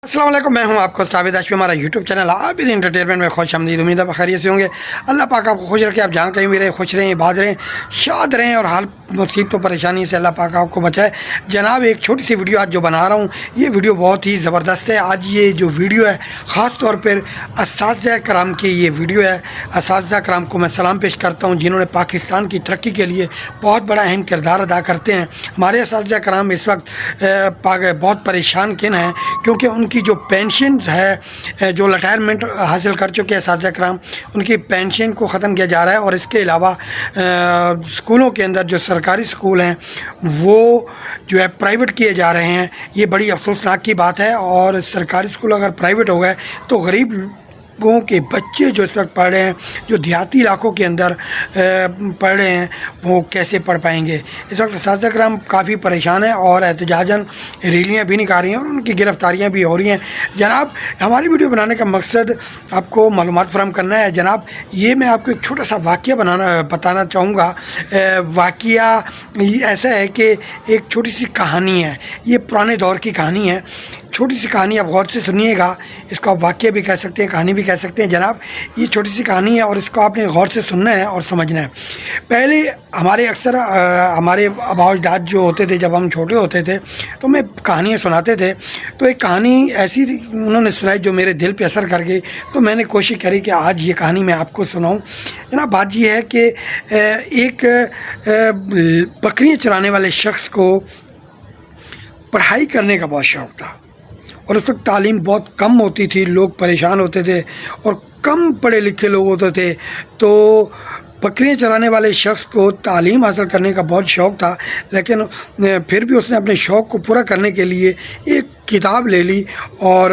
अस्सलाम वालेकुम, मैं हूं आपको उस्ताद हाशमी। हमारा यूट्यूब चैनल आबिद एंटरटेनमेंट में खुश आमदीद। उम्मीद है खैरियत से होंगे। अल्लाह पाक आपको खुश रखे, आप जहाँ कहीं भी रहें खुश रहें, इबाद रहें, शाद रहें और हाल मुसीबतों परेशानी से अल्लाह पाक आपको बचाए। जनाब, एक छोटी सी वीडियो आज जो बना रहा हूँ, ये वीडियो बहुत ही ज़बरदस्त है। आज ये जो वीडियो है ख़ास तौर पर असातिज़ा कराम की ये वीडियो है। असातिज़ा कराम को मैं सलाम पेश करता हूँ, जिन्होंने पाकिस्तान की तरक्की के लिए बहुत बड़ा अहम किरदार अदा करते हैं। हमारे असातिज़ा कराम इस वक्त बहुत परेशान किन हैं, क्योंकि उनकी जो पेंशन है, जो रिटायरमेंट हासिल कर चुके हैं असातिज़ा कराम, उनकी पेंशन को ख़त्म किया जा रहा है। और इसके अलावा स्कूलों के अंदर जो सरकारी स्कूल हैं वो जो है प्राइवेट किए जा रहे हैं। ये बड़ी अफसोसनाक की बात है। और सरकारी स्कूल अगर प्राइवेट हो गए तो गरीब लोगों के बच्चे जो इस वक्त पढ़ रहे हैं, जो देहाती इलाकों के अंदर पढ़ रहे हैं, वो कैसे पढ़ पाएंगे। इस वक्त असातिज़ा कराम काफ़ी परेशान है और एहतजाजन रैलियाँ भी निकाल रही हैं और उनकी गिरफ़्तारियाँ भी हो रही हैं। जनाब, हमारी वीडियो बनाने का मकसद आपको मालूमात फ़राहम करना है। जनाब, ये मैं आपको एक छोटा सा वाक़या बताना चाहूँगा। वाक़या ऐसा है कि एक छोटी सी कहानी है, ये पुराने दौर की कहानी है। छोटी सी कहानी आप गौर से सुनिएगा। इसको आप वाक़या भी कह सकते हैं, कहानी भी कह सकते हैं। जनाब, ये छोटी सी कहानी है और इसको आपने गौर से सुनना है और समझना है। पहले हमारे अक्सर हमारे आबा अजदाद जो होते थे, जब हम छोटे होते थे तो मैं कहानियाँ सुनाते थे। तो एक कहानी ऐसी उन्होंने सुनाई जो मेरे दिल पे असर कर गई, तो मैंने कोशिश करी कि आज ये कहानी मैं आपको सुनाऊँ। जनाब, बात ये है कि एक बकरियाँ चराने वाले शख्स को पढ़ाई करने का बहुत शौक़ था और उस वक्त तालीम बहुत कम होती थी, लोग परेशान होते थे और कम पढ़े लिखे लोग होते थे। तो बकरियाँ चराने वाले शख्स को तालीम हासिल करने का बहुत शौक़ था, लेकिन फिर भी उसने अपने शौक़ को पूरा करने के लिए एक किताब ले ली और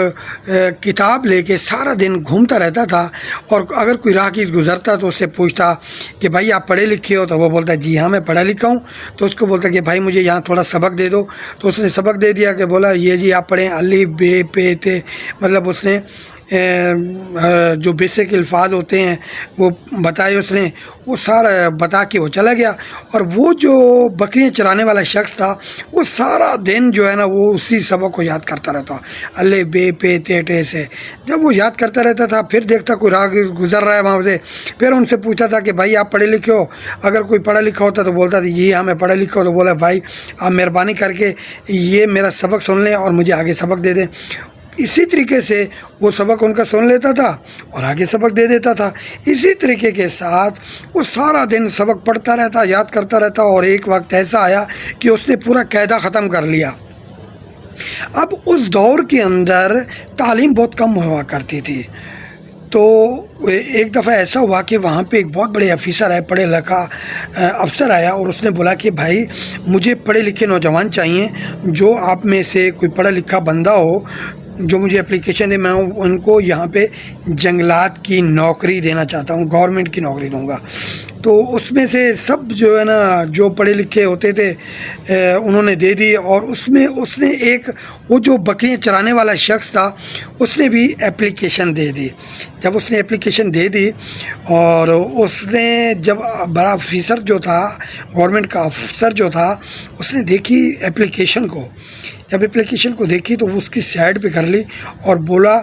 किताब लेके सारा दिन घूमता रहता था। और अगर कोई राहगीर गुज़रता तो उससे पूछता कि भाई आप पढ़े लिखे हो? तो वो बोलता जी हाँ मैं पढ़ा लिखा हूँ। तो उसको बोलता कि भाई मुझे यहाँ थोड़ा सबक दे दो। तो उसने सबक दे दिया कि बोला ये जी आप पढ़ें अलिफ बे पे ते, मतलब उसने जो बेसिक अल्फाज होते हैं वो बताए उसने, वो सारा बता के वो चला गया। और वो जो बकरियाँ चराने वाला शख्स था वो सारा दिन जो है ना वो उसी सबक को याद करता रहता, अलिफ बे पे ते टे से। जब वो याद करता रहता था, फिर देखता कोई राहगीर गुज़र रहा है वहाँ से, फिर उनसे पूछा था कि भाई आप पढ़े लिखे हो? अगर कोई पढ़ा लिखा होता तो बोलता था जी हाँ मैं पढ़ा लिखा हूँ। तो बोला भाई आप मेहरबानी करके ये मेरा सबक सुन लें और मुझे आगे सबक दे दें। इसी तरीके से वो सबक उनका सुन लेता था और आगे सबक दे देता था। इसी तरीके के साथ वो सारा दिन सबक पढ़ता रहता, याद करता रहता। और एक वक्त ऐसा आया कि उसने पूरा कायदा ख़त्म कर लिया। अब उस दौर के अंदर तालीम बहुत कम हुआ करती थी। तो एक दफ़ा ऐसा हुआ कि वहाँ पे एक बहुत बड़े ऑफिसर आए, पढ़े लिखा अफसर आया और उसने बोला कि भाई मुझे पढ़े लिखे नौजवान चाहिए, जो आप में से कोई पढ़ा लिखा बंदा हो जो मुझे एप्लीकेशन दे, मैं उनको यहाँ पे जंगलात की नौकरी देना चाहता हूँ, गवर्नमेंट की नौकरी दूँगा। तो उसमें से सब जो है ना जो पढ़े लिखे होते थे उन्होंने दे दी। और उसमें उसने एक वो जो बकरियाँ चराने वाला शख्स था उसने भी एप्लीकेशन दे दी। जब उसने एप्लीकेशन दे दी और उसने जब बड़ा ऑफिसर जो था, गवर्नमेंट का अफसर जो था, उसने देखी एप्लीकेशन को, जब एप्लीकेशन को देखी तो वो उसकी साइड पे कर ली और बोला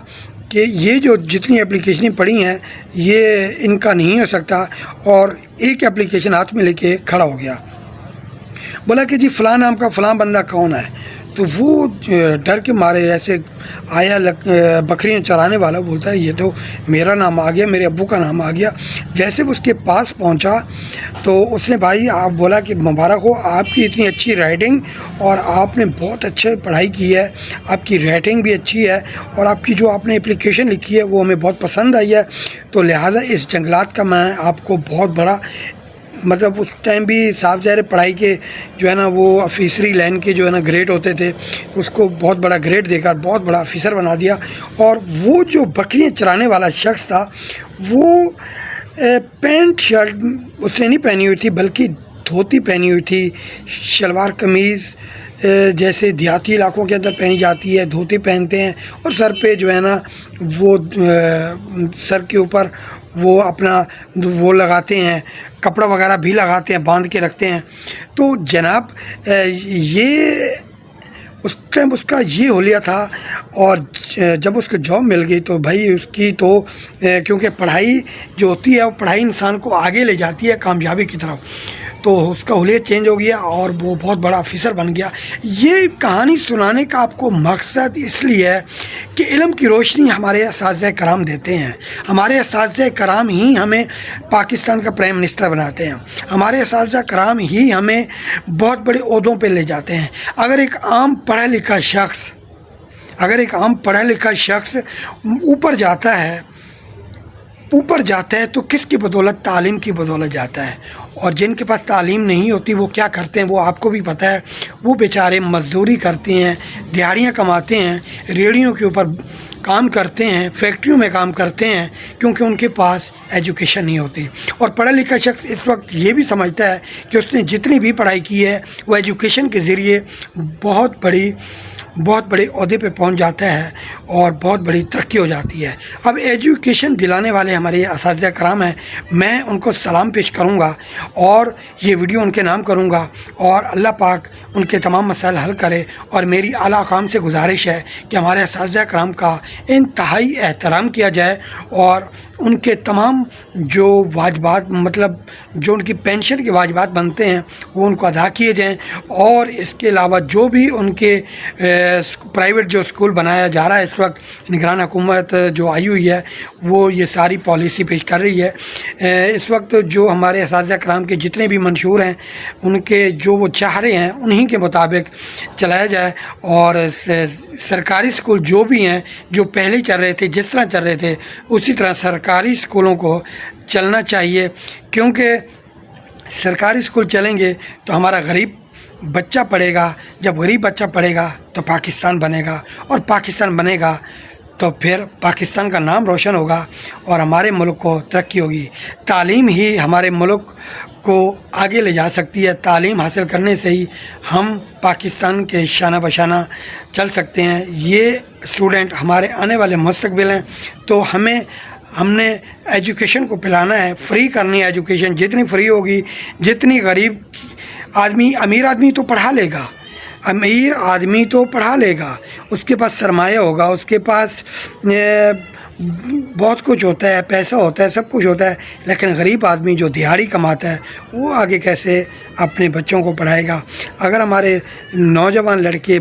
कि ये जो जितनी एप्लीकेशनें पड़ी हैं ये इनका नहीं हो सकता। और एक एप्लीकेशन हाथ में लेके खड़ा हो गया, बोला कि जी फ़लाँ नाम का फ़लाँ बंदा कौन है? तो वो डर के मारे ऐसे आया बकरियाँ चराने वाला, बोलता है ये तो मेरा नाम आ गया, मेरे अब्बू का नाम आ गया। जैसे वो उसके पास पहुंचा तो उसने भाई आप बोला कि मुबारक हो, आपकी इतनी अच्छी राइटिंग और आपने बहुत अच्छे पढ़ाई की है, आपकी राइटिंग भी अच्छी है और आपकी जो आपने एप्लीकेशन लिखी है वो हमें बहुत पसंद आई है। तो लिहाजा इस जंगलात का मैं आपको बहुत बड़ा, मतलब उस टाइम भी साफ ज़ाहिर पढ़ाई के जो है ना वो ऑफिसरी लाइन के जो है ना ग्रेड होते थे, उसको बहुत बड़ा ग्रेड देकर बहुत बड़ा ऑफिसर बना दिया। और वो जो बकरियाँ चराने वाला शख्स था वो पैंट शर्ट उसने नहीं पहनी हुई थी, बल्कि धोती पहनी हुई थी, शलवार कमीज़ जैसे देहाती इलाकों के अंदर पहनी जाती है, धोती पहनते हैं और सर पे जो है ना वो सर के ऊपर वो अपना वो लगाते हैं, कपड़ा वगैरह भी लगाते हैं, बांध के रखते हैं। तो जनाब ये اس ٹائم اس کا یہ حلیہ تھا، اور جب اس کو جاب مل گئی تو بھائی اس کی تو کیونکہ پڑھائی جو ہوتی ہے وہ پڑھائی انسان کو آگے لے جاتی ہے کامیابی کی طرف، تو اس کا حلیہ چینج ہو گیا اور وہ بہت بڑا آفیسر بن گیا۔ یہ کہانی سنانے کا آپ کو مقصد اس لیے ہے کہ علم کی روشنی ہمارے اساتذہ کرام دیتے ہیں، ہمارے اساتذہ کرام ہی ہمیں پاکستان کا پرائم منسٹر بناتے ہیں، ہمارے اساتذہ کرام ہی ہمیں بہت بڑے عہدوں پہ لے جاتے ہیں۔ اگر ایک عام پڑھا لکھا شخص اوپر جاتا ہے تو کس کی بدولت؟ تعلیم کی بدولت جاتا ہے، اور جن کے پاس تعلیم نہیں ہوتی وہ کیا کرتے ہیں وہ آپ کو بھی پتہ ہے، وہ بیچارے مزدوری کرتے ہیں، دیہڑیاں کماتے ہیں، ریڑھیوں کے اوپر کام کرتے ہیں، فیکٹریوں میں کام کرتے ہیں، کیونکہ ان کے پاس ایجوکیشن نہیں ہوتی۔ اور پڑھا لکھا شخص اس وقت یہ بھی سمجھتا ہے کہ اس نے جتنی بھی پڑھائی کی ہے وہ ایجوکیشن کے ذریعے بہت بڑے عہدے پہ پہنچ جاتا ہے اور بہت بڑی ترقی ہو جاتی ہے۔ اب ایجوکیشن دلانے والے ہمارے اساتذہ کرام ہیں، میں ان کو سلام پیش کروں گا اور یہ ویڈیو ان کے نام کروں گا، اور اللہ پاک ان کے تمام مسائل حل کرے۔ اور میری اعلیٰ اقوام سے گزارش ہے کہ ہمارے اساتذہ کرام کا انتہائی احترام کیا جائے، اور ان کے تمام جو واجبات جو ان کی پینشن کے واجبات بنتے ہیں وہ ان کو ادا کیے جائیں، اور اس کے علاوہ جو بھی ان کے پرائیویٹ جو اسکول بنایا جا رہا ہے اس وقت نگران حکومت جو آئی ہوئی ہے وہ یہ ساری پالیسی پیش کر رہی ہے۔ اس وقت جو ہمارے اساتذہ کرام کے جتنے بھی منشور ہیں ان کے جو وہ چاہ رہے ہیں انہی کے مطابق چلایا جائے، اور سرکاری اسکول جو بھی ہیں جو پہلے چل رہے تھے جس طرح چل رہے تھے اسی طرح سرکاری اسکولوں کو چلنا چاہیے، کیونکہ سرکاری اسکول چلیں گے تو ہمارا غریب بچہ پڑھے گا، جب غریب بچہ پڑھے گا تو پاکستان بنے گا، اور پاکستان بنے گا تو پھر پاکستان کا نام روشن ہوگا اور ہمارے ملک کو ترقی ہوگی۔ تعلیم ہی ہمارے ملک کو آگے لے جا سکتی ہے، تعلیم حاصل کرنے سے ہی ہم پاکستان کے شانہ بشانہ چل سکتے ہیں۔ یہ اسٹوڈنٹ ہمارے آنے والے مستقبل ہیں، تو ہم نے ایجوکیشن کو پلانا ہے، فری کرنی ہے ایجوکیشن، جتنی فری ہوگی، جتنی غریب آدمی، امیر آدمی تو پڑھا لے گا، اس کے پاس سرمایہ ہوگا، اس کے پاس بہت کچھ ہوتا ہے، پیسہ ہوتا ہے، سب کچھ ہوتا ہے، لیکن غریب آدمی جو دیہاڑی کماتا ہے وہ آگے کیسے اپنے بچوں کو پڑھائے گا؟ اگر ہمارے نوجوان لڑکے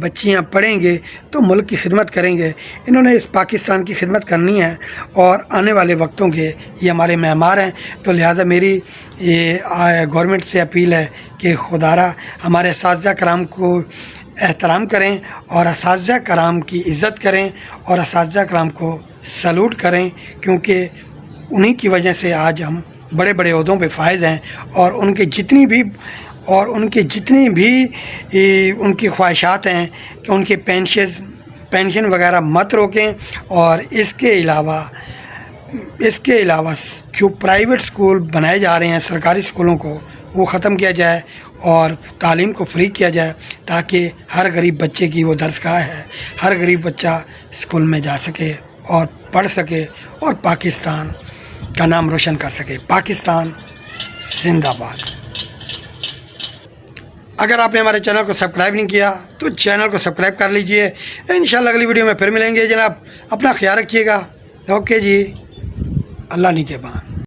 بچیاں پڑھیں گے تو ملک کی خدمت کریں گے۔ انہوں نے اس پاکستان کی خدمت کرنی ہے اور آنے والے وقتوں کے یہ ہمارے معمار ہیں، تو لہٰذا میری یہ گورنمنٹ سے اپیل ہے کہ خدارا ہمارے اساتذہ کرام کو احترام کریں اور اساتذہ کرام کی عزت کریں اور اساتذہ کرام کو سلوٹ کریں، کیونکہ انہی کی وجہ سے آج ہم بڑے بڑے عہدوں پہ فائز ہیں، اور ان کے جتنی بھی ان کی خواہشات ہیں کہ ان کے پینشن وغیرہ مت روکیں، اور اس کے علاوہ جو پرائیویٹ اسکول بنائے جا رہے ہیں سرکاری اسکولوں کو وہ ختم کیا جائے اور تعلیم کو فری کیا جائے، تاکہ ہر غریب بچے کی وہ درسگاہ ہے، ہر غریب بچہ اسکول میں جا سکے اور پڑھ سکے اور پاکستان کا نام روشن کر سکے۔ پاکستان زندہ باد۔ اگر آپ نے ہمارے چینل کو سبسکرائب نہیں کیا تو چینل کو سبسکرائب کر لیجئے۔ انشاءاللہ اگلی ویڈیو میں پھر ملیں گے جناب، اپنا خیال رکھیے گا۔ اوکے جی، اللہ نگہباں۔